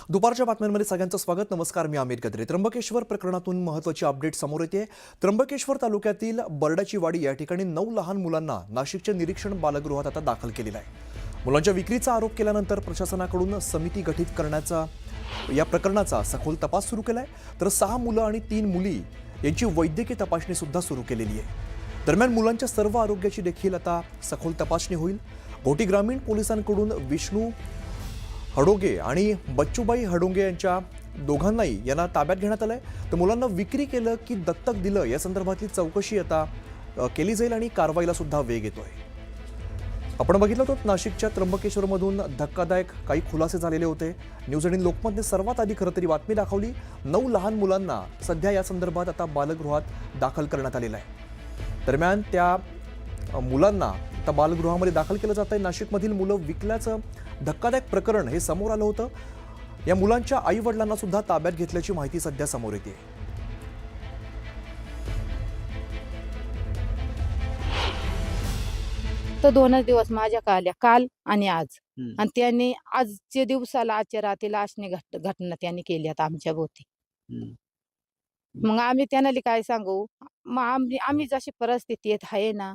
दुपारच्या बातम्यांमध्ये सगळ्यांचं स्वागत। नमस्कार, मी अमित गद्रे। त्र्यंबकेश्वर प्रकरणातून महत्त्वाची अपडेट समोर येते। त्र्यंबकेश्वर तालुक्यातील बरडाची वाडी या ठिकाणी 9 लहान मुलांना नाशिकच्या निरीक्षण बालगृहात आता दाखल केलेलं आहे। मुलांच्या विक्रीचा आरोप केल्यानंतर प्रशासनाकडून समिती गठीत करण्याचा या प्रकरणाचा सखोल तपास सुरू केलाय। तर 6 मुलं आणि 3 मुली यांची वैद्यकीय तपासणी सुद्धा सुरू केलेली आहे। दरम्यान मुलांच्या सर्व आरोग्याची देखील आता सखोल तपासणी होईल। घोटी ग्रामीण पोलिसांकडून विष्णू हडोगे आणि बच्चूबाई हडोगे यांच्या दोघांनाही यांना ताब्यात घेण्यात आलंय। तर मुलांना विक्री केलं की दत्तक दिलं या संदर्भातली चौकशी आता केली जाईल आणि कारवाईला सुद्धा वेग येतोय। आपण बघितलं होतं नाशिकच्या त्र्यंबकेश्वरमधून धक्कादायक काही खुलासे झालेले होते। न्यूज 18 लोकमतने सर्वात आधी खरं तरी बातमी दाखवली। 9 लहान मुलांना सध्या या संदर्भात आता बालगृहात दाखल करण्यात आलेलं आहे। दरम्यान त्या मुलांना आता बालगृहामध्ये दाखल केलं जात आहे। नाशिकमधील मुलं विकल्याचं धक्कादायक प्रकरण हे समोर आलं होतं। या मुलांच्या आई वडिलांना सुद्धा ताब्यात घेतल्याची माहिती सध्या समोर येते। तर 2च दिवस माझ्या आल्या, काल आणि आज। आणि त्यांनी आजच्या दिवसाला आजच्या रात्रीला अशनी घटना त्यांनी केली आता आमच्या भोवती। मग आम्ही त्यांना काय सांगू? मग आम्ही जशी परिस्थिती आहे ना,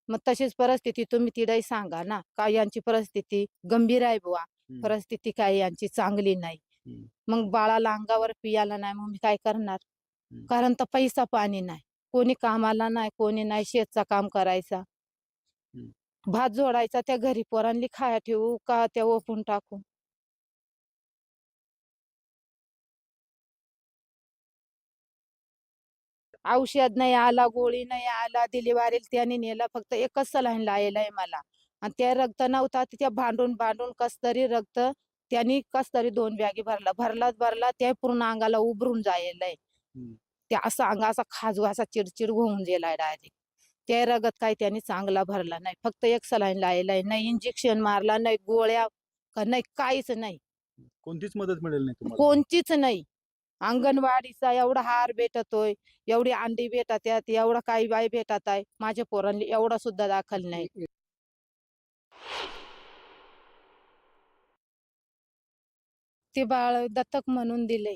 मग तशीच परिस्थिती तुम्ही तिथेही सांगा ना, का यांची परिस्थिती गंभीर आहे बुवा, परिस्थिती काय यांची चांगली नाही। मग बाळाला अंगावर पियाला नाही, मग मी काय करणार? कारण तर पैसा पाणी नाही, कोणी कामाला नाही, कोणी नाही, शेतचा काम करायचा, भात जोडायचा, त्या घरी पोरांनी खाया ठेवू का त्या ओपून टाकू? औषध नाही आला, गोळी नाही आला, डिलिव्हरीला त्याने नेला, फक्त एकच सलाईन लायलाय मला। आणि त्या रक्त नव्हता, त्या भांडून भांडून कस तरी रक्त त्यांनी कस तरी 2 बॅगी भरला त्या पूर्ण अंगाला उभरून जायलाय। ते असं अंग असा खाजू असा चिडचिड होऊन गेलाय डायरेक्ट। त्या रगत काय त्यांनी चांगला भरला नाही, फक्त एक सलाईन लायलाय, नाही इंजेक्शन मारला, नाही गोळ्या का नाही, काहीच नाही, कोणतीच मदत मिळेल नाही तुम्हाला? कोणतीच नाही। अंगणवाडीचा एवढा हार भेटतोय, एवढी अंडी भेटत आहेत, एवढा काही बाई भेटत आहे, माझ्या पोरांनी एवढा सुद्धा दाखल नाही। ते बाळ दत्तक म्हणून दिले,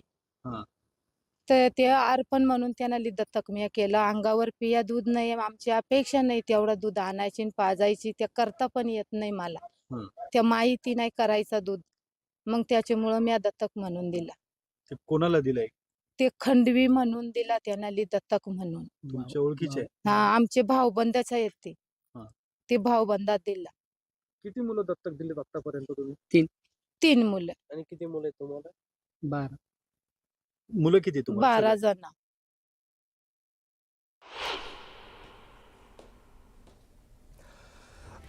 तर ते अर्पण म्हणून त्यांना दत्तक मी केलं। अंगावर पिया दूध नाही, आमची अपेक्षा नाही तेवढं दूध आणायची आणि पाजायची, ते करता पण येत नाही मला, त्या माहिती नाही करायचा दूध, मग त्याच्यामुळं मी दत्तक म्हणून दिला। ते कोणाला दिलंय? ते खंडवी म्हणून दिला त्यांना दत्तक म्हणून। तुमच्या ओळखीचे? हा, आमचे भाऊबंदच आहेत ते। हा. ते भाऊबंदात दिला। किती मुलं दत्तक दिलेत आतापर्यंत तुम्ही? 3 मुलं। आणि किती मुलं आहेत तुम्हाला? 12 मुलं किती तुम्हाला? 12 जण।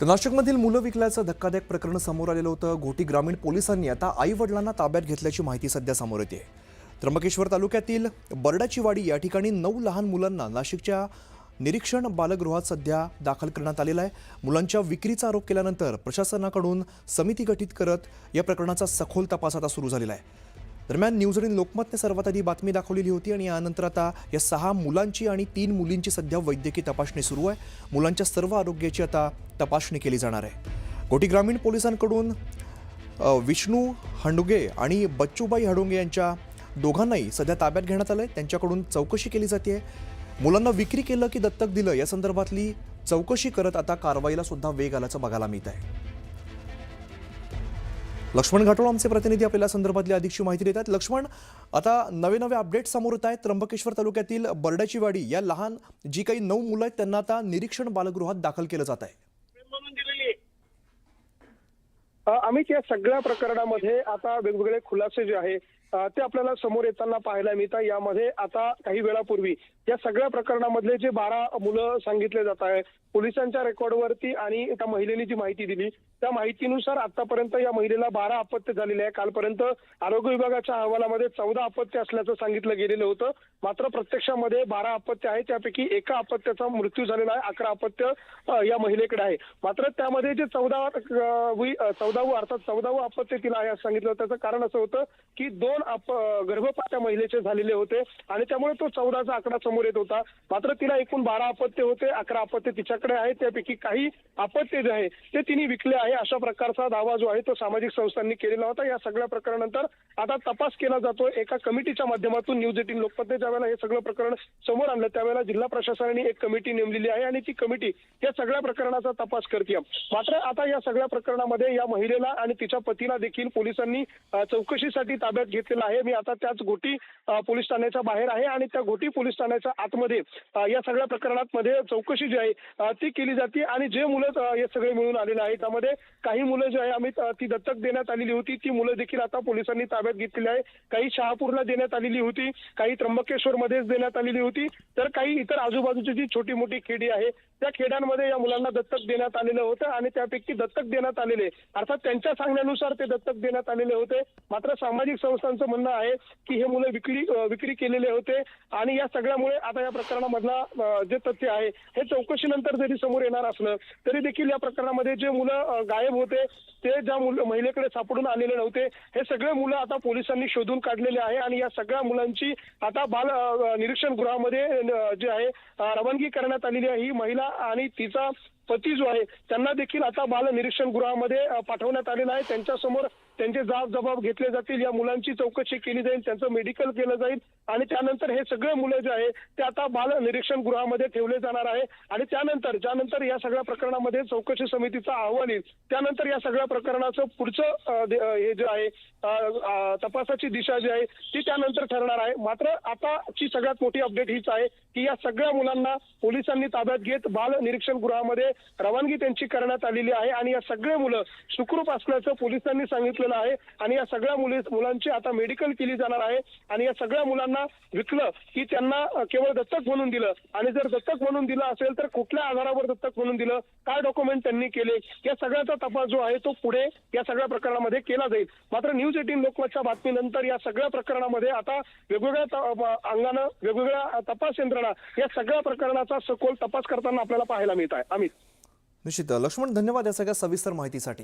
तर नाशिकमधील मुलं विकल्याचं धक्कादायक प्रकरण समोर आलेलं होतं। घोटी ग्रामीण पोलिसांनी आता आई वडिलांना ताब्यात घेतल्याची माहिती सध्या समोर येते। त्र्यंबकेश्वर तालुक्यातील बरडाची वाडी या ठिकाणी 9 लहान मुलांना नाशिकच्या निरीक्षण बालगृहात सध्या दाखल करण्यात आलेला आहे। मुलांच्या विक्रीचा आरोप केल्यानंतर प्रशासनाकडून समिती गठीत करत या प्रकरणाचा सखोल तपास आता सुरू झालेला आहे। दरम्यान न्यूज 18 लोकमतने सर्वात आधी बातमी दाखवलेली होती आणि यानंतर आता या 6 मुलांची आणि 3 मुलींची सध्या वैद्यकीय तपासणी सुरू आहे। मुलांच्या सर्व आरोग्याची आता तपासणी केली जाणार आहे। घोटी ग्रामीण पोलिसांकडून विष्णू हडोगे आणि बच्चूबाई हडोगे यांच्या दोघांनाही सध्या ताब्यात घेण्यात आलंय। त्यांच्याकडून चौकशी केली जाते। मुलांना विक्री केलं की दत्तक दिलं या संदर्भातली चौकशी करत आता कारवाईला सुद्धा वेग आल्याचं बघायला मिळत आहे। लक्ष्मण घाटोळ आमचे प्रतिनिधी आपल्याला संदर्भातली अधिकची माहिती देतात। लक्ष्मण, आता नवे अपडेट समोर येत आहेत। त्र्यंबकेश्वर तालुक्यातील बरडाची वाडी या लहान जी काही 9 मुलं आहेत त्यांना आता निरीक्षण बालगृहात दाखल केलं जात आहे। अमित, या सगळ्या प्रकरणामध्ये आता वेगवेगळे खुलासे जे आहे ते आपल्याला समोर येताना पाहायला मिळतात। यामध्ये आता काही वेळापूर्वी या सगळ्या प्रकरणामधले जे 12 मुलं सांगितले जात आहे, पोलिसांच्या रेकॉर्डवरती आणि त्या महिलेने जी माहिती दिली त्या माहितीनुसार आतापर्यंत या महिलेला 12 अपत्य झालेले आहे। कालपर्यंत आरोग्य विभागाच्या अहवालामध्ये 14 अपत्य असल्याचं सांगितलं गेलेलं होतं, मात्र प्रत्यक्षामध्ये 12 अपत्य आहे, त्यापैकी एका अपत्याचा मृत्यू झालेला आहे, 11 अपत्य या महिलेकडे आहे। मात्र त्यामध्ये जे 14 14वं अर्थात 14वं अपत्य तिला आहे असं सांगितलं. त्याचं कारण असं होतं की 2 गर्भपात महिलेचे झालेले होते आणि त्यामुळे तो 14चा आकडा समोर येत होता. मात्र तिला एकूण 12 अपत्य होते, 11 अपत्य तिच्याकडे आहे. त्यापैकी काही अपत्य जे आहे ते तिने विकले आहे, अशा प्रकारचा दावा जो आहे तो सामाजिक संस्थांनी केलेला होता. या सगळ्या प्रकरणानंतर आता तपास केला जातो एका कमिटीच्या माध्यमातून. न्यूज 18 लोकमतने ज्यावेळेला हे सगळं प्रकरण समोर आणलं त्यावेळेला जिल्हा प्रशासनाने एक कमिटी नेमलेली आहे आणि ती कमिटी या सगळ्या प्रकरणाचा तपास करते. मात्र आता या सगळ्या प्रकरणामध्ये या महिलेला आणि तिच्या पतीला देखील पोलिसांनी चौकशीसाठी ताब्यात घेतलेलं आहे. मी आता त्याच घोटी पोलीस ठाण्याच्या बाहेर आहे आणि त्या घोटी पोलीस ठाण्याच्या आतमध्ये या सगळ्या प्रकरणात मध्ये चौकशी जी आहे ती केली जाते आणि जे मुलं हे सगळे मिळून आलेले आहेत त्यामध्ये काही मुलं जी आहे आम्ही ती दत्तक देण्यात आलेली होती, ती मुलं देखील आता पोलिसांनी ताब्यात घेतलेली आहे. काही शहापूरला देण्यात आलेली होती, काही त्र्यंबकेश्वर मध्येच देण्यात आलेली होती, तर काही इतर आजूबाजूची जी छोटी मोठी खेडी आहे त्या खेड्यांमध्ये या मुलांना दत्तक देण्यात आलेलं होतं आणि त्यापैकी दत्तक देण्यात आलेले अर्थात त्यांच्या सांगण्यानुसार ते दत्तक देण्यात आलेले होते. मात्र सामाजिक संस्थांचं म्हणणं आहे की हे मुलं विक्री केलेले होते आणि या सगळ्यामुळे आता या प्रकरणामधला जे तथ्य आहे हे चौकशीनंतर जरी समोर येणार असलं तरी देखील या प्रकरणामध्ये जे मुलं गायब होते ते ज्या महिलेकडे सापडून आलेले नव्हते हे सगळे मुलं आता पोलिसांनी शोधून काढलेले आहे आणि या सगळ्या मुलांची आता बाल निरीक्षण गृहामध्ये जे आहे रवानगी करण्यात आलेली आहे. ही महिला आणि तिचा पती जो आहे त्यांना देखील आता बाल निरीक्षण गृहामध्ये पाठवण्यात आलेलं आहे. त्यांच्यासमोर त्यांचे जबाब घेतले जातील, या मुलांची चौकशी केली जाईल, त्यांचं मेडिकल केलं जाईल आणि त्यानंतर हे सगळे मुलं जे आहे ते आता बाल निरीक्षण गृहामध्ये ठेवले जाणार आहे आणि ज्यानंतर या सगळ्या प्रकरणामध्ये चौकशी समितीचा अहवाल येईल त्यानंतर या सगळ्या प्रकरणाचं पुढचं हे जे आहे तपासाची दिशा जी आहे ती त्यानंतर ठरणार आहे. मात्र आताची सगळ्यात मोठी अपडेट हीच आहे की या सगळ्या मुलांना पोलिसांनी ताब्यात घेत बाल निरीक्षण गृहामध्ये रवानगी त्यांची करण्यात आलेली आहे आणि या सगळे मुलं सुखरूप असल्याचं पोलिसांनी सांगितलेलं आहे आणि या सगळ्या मुलांची आता मेडिकल केली जाणार आहे आणि या सगळ्या मुलांना विकलं की त्यांना केवळ दत्तक म्हणून दिलं आणि जर दत्तक म्हणून दिलं असेल तर कुठल्या आधारावर दत्तक म्हणून दिलं, काय डॉक्युमेंट त्यांनी केले, या सगळ्याचा तपास जो आहे तो पुढे या सगळ्या प्रकरणामध्ये केला जाईल. मात्र न्यूज 18 लोकमतच्या बातमीनंतर या सगळ्या प्रकरणामध्ये आता वेगवेगळ्या अंगानं वेगवेगळ्या तपास यंत्रणा या सगळ्या प्रकरणाचा सखोल तपास करताना आपल्याला पाहायला मिळत आहे. अमित. निश्चित लक्ष्मण, धन्यवाद या सगळ्या सविस्तर माहितीसाठी.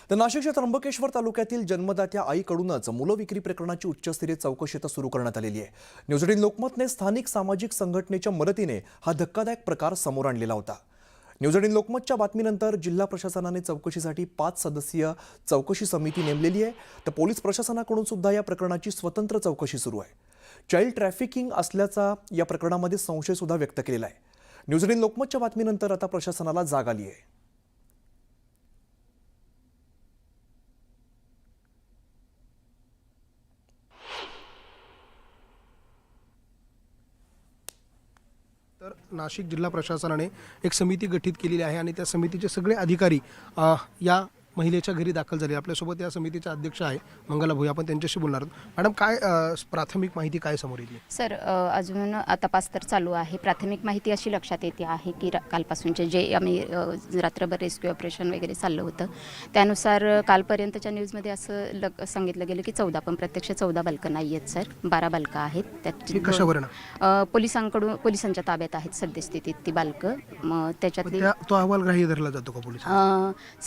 तर नाशिकच्या त्र्यंबकेश्वर तालुक्यातील जन्मदात्या आईकडूनच मुलं विक्री प्रकरणाची उच्चस्तरीय चौकशी आता सुरू करण्यात आलेली आहे. न्यूज 18 लोकमतने स्थानिक सामाजिक संघटनेच्या मदतीने हा धक्कादायक प्रकार समोर आणलेला होता. न्यूज 18 लोकमतच्या बातमीनंतर जिल्हा प्रशासनाने चौकशीसाठी 5 सदस्यीय चौकशी समिती नेमलेली आहे. तर पोलीस प्रशासनाकडून सुद्धा या प्रकरणाची स्वतंत्र चौकशी सुरू आहे. चाइल्ड ट्रॅफिकिंग असल्याचा या प्रकरणामध्ये संशय सुद्धा व्यक्त केलेला आहे. न्यूज 18 लोकमतच्या बातमीनंतर आता प्रशासनाला जाग आली आहे. तर नाशिक जिल्हा प्रशासनाने एक समिती गठीत केलेली आहे आणि त्या समितीचे सगळे अधिकारी या महिलेच्या घरी दाखल झाले. आपल्यासोबत या समितीचे अध्यक्ष आहे मंगला भोई, आपण त्यांच्याशी बोलणार आहोत. मॅडम, काय प्राथमिक माहिती काय समोर येते? सर, अजून तपास तर चालू आहे. प्राथमिक माहिती अशी लक्षात येते आहे की कालपासूनचे जे आम्ही रात्रभर रेस्क्यू ऑपरेशन वगैरे चाललं होतं त्यानुसार कालपर्यंतच्या न्यूजमध्ये असं सांगितलं गेलं की 14, पण प्रत्यक्ष 14 बालकं नाही आहेत सर, 12 बालकं आहेत. त्यात कशावर पोलिसांच्या ताब्यात आहेत सद्यस्थितीत ती बालकं. मग त्याच्यातली तो अहवाल ग्राह्य धरला जातो का पोलीस?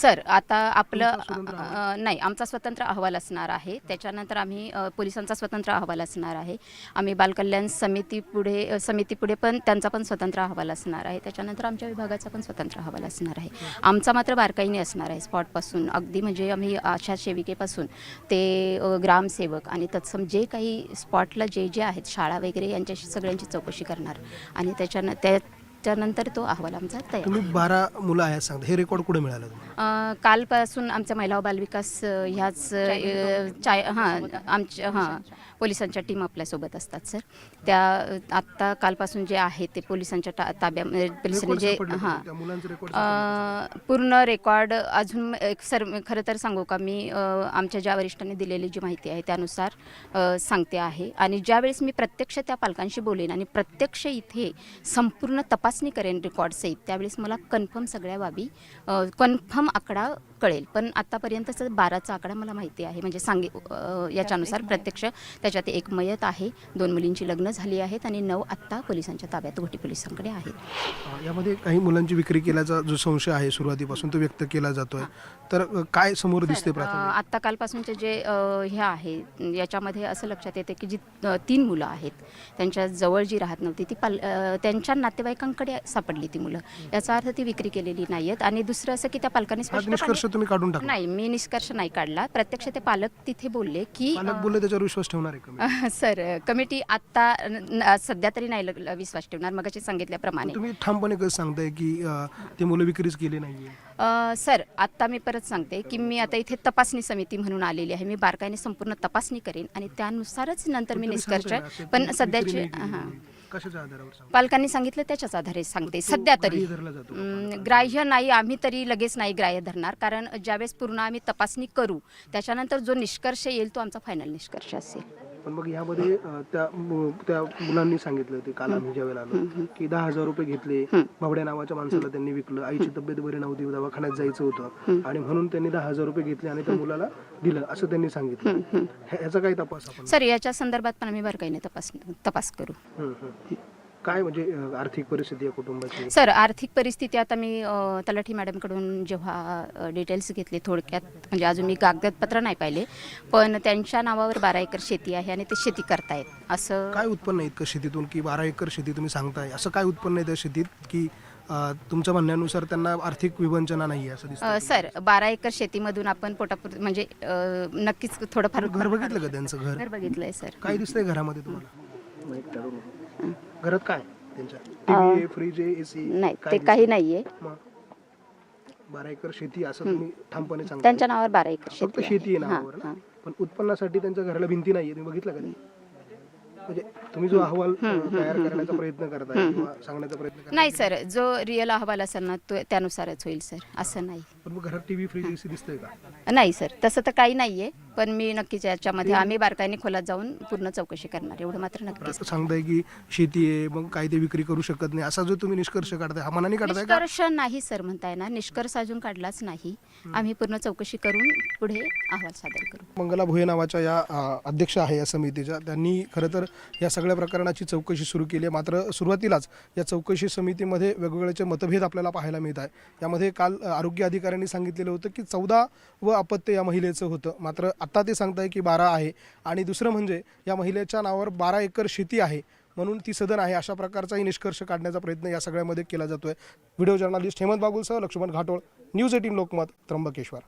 सर, आता आपलं नाही, आमचा स्वतंत्र अहवाल असणार आहे. त्याच्यानंतर आम्ही पोलिसांचा स्वतंत्र अहवाल असणार आहे. आम्ही बालकल्याण समितीपुढे पण त्यांचा पण स्वतंत्र अहवाल असणार आहे. त्याच्यानंतर आमच्या विभागाचा पण स्वतंत्र अहवाल असणार आहे. आमचा मात्र बारकाईने असणार आहे, स्पॉटपासून अगदी म्हणजे आम्ही आशा सेविकेपासून ते ग्रामसेवक आणि तत्सम जे काही स्पॉटला जे आहेत शाळा वगैरे यांच्याशी सगळ्यांची चौकशी करणार आणि त्याच्यानंतर तो अहवाल आमचा तयार. तुम्ही 12 मुलं आहेत सांगता, हे रेकॉर्ड कुठे मिळालं? कालपासून आमच्या महिला व बालविकास ह्याच आमच्या पोलिसांच्या टीम आपल्यासोबत असतात सर. त्या आत्ता कालपासून जे आहे ते पोलिसांच्या ताब्यामध्ये पोलिसांनी जे पूर्ण रेकॉर्ड अजून सर खरं तर सांगू का मी आमच्या ज्या वरिष्ठांनी दिलेली जी माहिती आहे त्यानुसार सांगते आहे आणि ज्यावेळेस मी प्रत्यक्ष त्या पालकांशी बोलेन आणि प्रत्यक्ष इथे संपूर्ण तपासणी करेन रेकॉर्डसहित त्यावेळेस मला कन्फर्म सगळ्या बाबी कन्फर्म आकडा कळेल. पण आतापर्यंतच 12चा आकडा मला माहिती आहे, म्हणजे याच्यानुसार प्रत्यक्ष त्याच्यात एक मयत आहे, 2 मुलींची लग्न झाली आहेत आणि 9 आत्ता पोलिसांच्या ताब्यात, घोटी पोलिसांकडे आहेत. यामध्ये काही मुलांची विक्री केल्याचा जो संशय आहे सुरुवातीपासून तो व्यक्त केला जातोय, तर काय समोर दिसते प्राथमिक? आत्ता कालपासूनचे जे हे आहे याच्यामध्ये असं लक्षात येते की जी 3 मुलं आहेत त्यांच्या जवळ जी राहत नव्हती ती त्यांच्या नातेवाईकांकडे सापडली ती मुलं, याचा अर्थ ती विक्री केलेली नाही आहेत. आणि दुसरं असं की त्या पालकांनी हा निष्कर्ष तुम्ही काढून टाका. नाही, मी निष्कर्ष नाही काढला. प्रत्यक्ष ते पालक तिथे बोलले की पालक बोलले त्याच्यावर विश्वास ठेवणार आहे का? सर, कमिटी आत्ता सध्या तरी नाही विश्वास ठेवणार, मगाशी सांगितल्याप्रमाणे. तुम्ही ठामपणे कसं सांगताय की ते मुलं विक्रीच केली नाहीये? सर, आत्ता मी परत सांगते की मी आता इथे तपासणी समिती म्हणून आलेली आहे. मी बारकाईने संपूर्ण तपासणी करेन आणि त्यानुसारच नंतर मी निष्कर्ष, पण सध्याची कशाच्या आधारावर सांगताय? पालकांनी सांगितलं त्याच्याच आधारे सांगते. सध्या तरी धरला जातो. ग्राह्य नाही, आम्ही तरी लगेच नाही ग्राह्य धरणार, कारण ज्यावेळेस पूर्ण आम्ही तपासणी करू त्याच्यानंतर जो निष्कर्ष येईल तो आमचा फायनल निष्कर्ष असेल. पण मग यामध्ये त्या मुलांनी सांगितलं ते काल आम्ही ज्यावेळेला आलो की 10,000 रुपये घेतले, बावड्या नावाच्या माणसाला त्यांनी विकलं, आईची तब्येत बरी नव्हती, दवाखान्यात जायचं होतं आणि म्हणून त्यांनी 10,000 रुपये घेतले आणि त्या मुलाला दिलं असं त्यांनी सांगितलं. ह्याचा काही तपास आपण? सर, याच्या संदर्भात पण आम्ही बारकाईने तपास करू. काय म्हणजे आर्थिक परिस्थिती आहे कुटुंबाची? सर, आर्थिक परिस्थिती आता मी तलाठी मॅडमकडून जेव्हा डिटेल्स घेतले थोडक्यात, म्हणजे अजून मी कागदपत्र नाही पाहिले, पण त्यांच्या नावावर 12 एकर शेती आहे आणि ते शेती करतायत. असं काय उत्पन्न आहे इतकं शेतीतून की 12 एकर शेती तुम्ही सांगताय, असं काय उत्पन्न आहे त्या शेतीत की तुमच्या म्हणण्यानुसार त्यांना आर्थिक विवंचना नाही आहे असं दिसतं? सर, 12 एकर शेतीमधून आपण पोटापुरती म्हणजे नक्कीच थोडंफार. घर बघितलं का त्यांचं? घर बघितलंय सर. काय दिसतंय घरामध्ये तुम्हाला? घरात काय त्यांच्या? TV, fridge, AC? नाही, ते काही नाहीये. 12 एकर शेती असं तुम्ही ठामपणे सांगता? त्यांच्या नावावर 12 एकर फक्त शेती शेती आहे नावावर ना? पण उत्पन्नासाठी त्यांच्या घराला भिंती नाहीये, तुम्ही बघितलं का? म्हणजे तुम्ही जो अहवाल तयार करण्याचा प्रयत्न करताय किंवा सांगण्याचा प्रयत्न करताय, नाही सर, जो रिअल अहवाल असेल ना तो त्यानुसारच होईल सर, असं नाही. पण मग घरात टीव्ही, फ्रीज, एसी दिसतंय का? नाही सर, तसं तर काही नाहीये, पण मी नक्कीच याच्यामध्ये आम्ही बारकाईने खोलात जाऊन पूर्ण चौकशी करणार, एवढं मात्र नक्कीच. असं सांगताय की शेती आहे मग काय ते विक्री करू शकत नाही, असा जो तुम्ही निष्कर्ष काढताय हा मनाने काढताय का? निष्कर्ष नाही सर म्हणता येणार, निष्कर्ष अजून काढलाच नाही. आम्ही पूर्ण चौकशी करून पुढे अहवाल सादर करू. मंगला भोये नावाच्या या अध्यक्ष आहे या समितीच्या, त्यांनी खरं तर या सगळ्या प्रकरणाची चौकशी सुरू केली आहे. मात्र सुरुवातीलाच या चौकशी समितीमध्ये वेगवेगळ्याचे मतभेद आपल्याला पाहायला मिळत आहे. यामध्ये काल आरोग्य अधिकाऱ्यांनी सांगितलेलं होतं की 14 व अपत्य या महिलेचं होतं, मात्र आता ते सांगताय की 12 आहे. आणि दुसरं म्हणजे या महिलेच्या नावावर 12 एकर शेती आहे म्हणून ती सदन आहे, अशा प्रकारचाही निष्कर्ष काढण्याचा प्रयत्न या सगळ्यामध्ये केला जातोय. व्हिडिओ जर्नलिस्ट हेमंत बागुलसह लक्ष्मण घाटोळ, न्यूज 18 लोकमत, त्र्यंबकेश्वर.